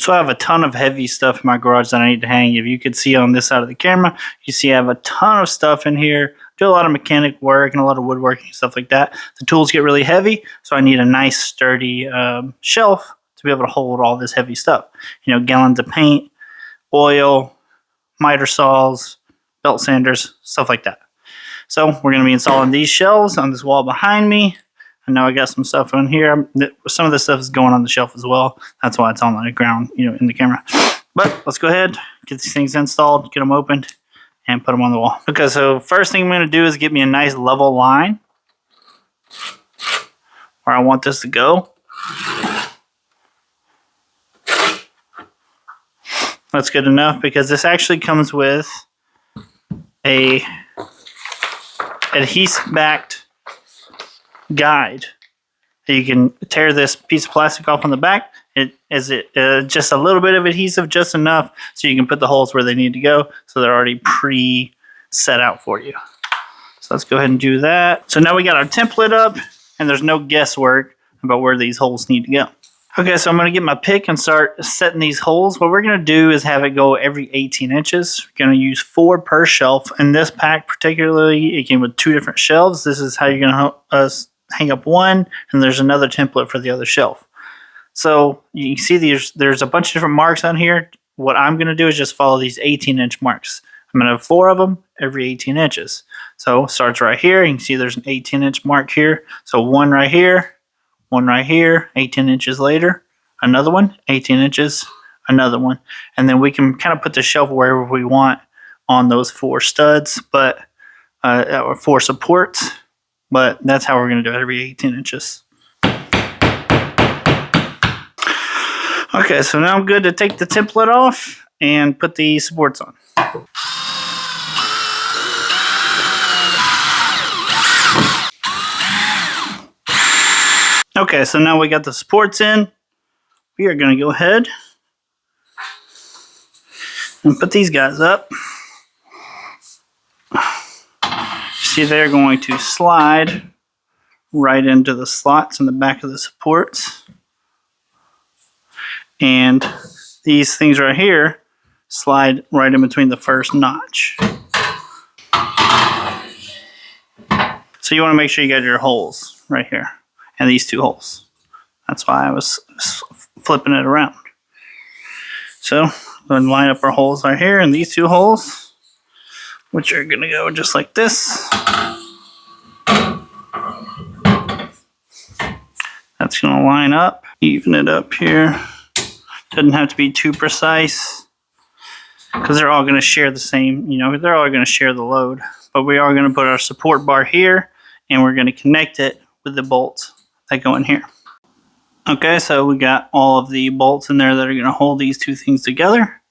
So I have a ton of heavy stuff in my garage that I need to hang. If you could see on this side of the camera, you see I have a ton of stuff in here. Do a lot of mechanic work and a lot of woodworking and stuff like that. The tools get really heavy, so I need a nice sturdy shelf to be able to hold all this heavy stuff. You know, gallons of paint, oil, miter saws, belt sanders, stuff like that. So we're going to be installing these shelves on this wall behind me. I know I got some stuff on here. Some of this stuff is going on the shelf as well. That's why it's on the ground, you know, in the camera. But let's go ahead, get these things installed, get them opened, and put them on the wall. Okay, so first thing I'm going to do is get me a nice level line where I want this to go. That's good enough because this actually comes with a adhesive-backed guide. You can tear this piece of plastic off on the back. Just a little bit of adhesive, just enough so you can put the holes where they need to go, so they're already pre-set out for you. So let's go ahead and do that. So now we got our template up, and there's no guesswork about where these holes need to go. Okay, so I'm going to get my pick and start setting these holes. What we're going to do is have it go every 18 inches. We're going to use 4 per shelf. In this pack particularly, it came with 2 different shelves. This is how you're going to hang up one, and there's another template for the other shelf. So you can see there's a bunch of different marks on here. What I'm going to do is just follow these 18-inch marks. I'm going to have 4 of them every 18 inches. So it starts right here. You can see there's an 18-inch mark here. So 1 right here. 1 right here, 18 inches later, another one, 18 inches, another one. And then we can kind of put the shelf wherever we want on those 4 studs, but or 4 supports, but that's how we're going to do it every 18 inches. Okay, so now I'm good to take the template off and put the supports on. Okay, so now we got the supports in. We are going to go ahead and put these guys up. See, they're going to slide right into the slots in the back of the supports. And these things right here slide right in between the first notch. So you want to make sure you got your holes right here. And these 2 holes. That's why I was flipping it around. So we're going to line up our holes right here, and these 2 holes, which are going to go just like this. That's going to line up, even it up here. Doesn't have to be too precise because they're all going to share the same, you know, they're all going to share the load. But we are going to put our support bar here, and we're going to connect it with the bolts that go in here. Okay, so we got all of the bolts in there that are going to hold these 2 things together.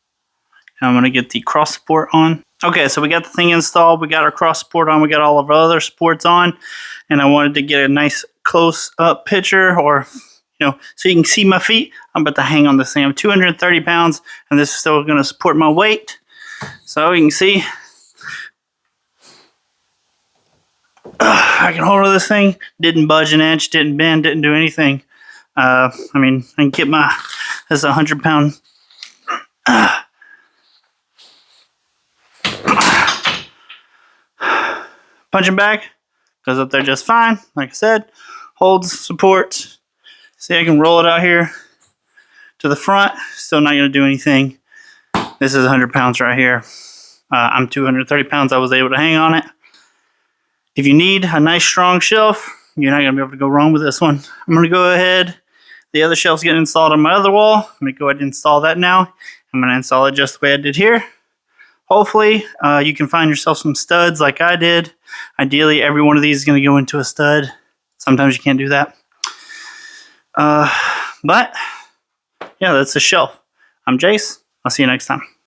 And I'm going to get the cross support on. Okay, so we got the thing installed. We got our cross support on. We got all of our other supports on. And I wanted to get a nice close-up picture, or, you know, so you can see my feet. I'm about to hang on this thing. I'm 230 pounds, and this is still going to support my weight. So you can see I can hold this thing. Didn't budge an inch, didn't bend, didn't do anything. I mean, I can get my, this is a 100-pound punching bag. Goes up there just fine. Like I said, holds, supports. See, I can roll it out here to the front. Still not going to do anything. This is 100 pounds right here. I'm 230 pounds. I was able to hang on it. If you need a nice strong shelf, you're not going to be able to go wrong with this one. I'm going to go ahead. The other shelf's getting installed on my other wall. I'm going to go ahead and install that now. I'm going to install it just the way I did here. Hopefully, you can find yourself some studs like I did. Ideally, every one of these is going to go into a stud. Sometimes you can't do that. But, yeah, that's the shelf. I'm Jace. I'll see you next time.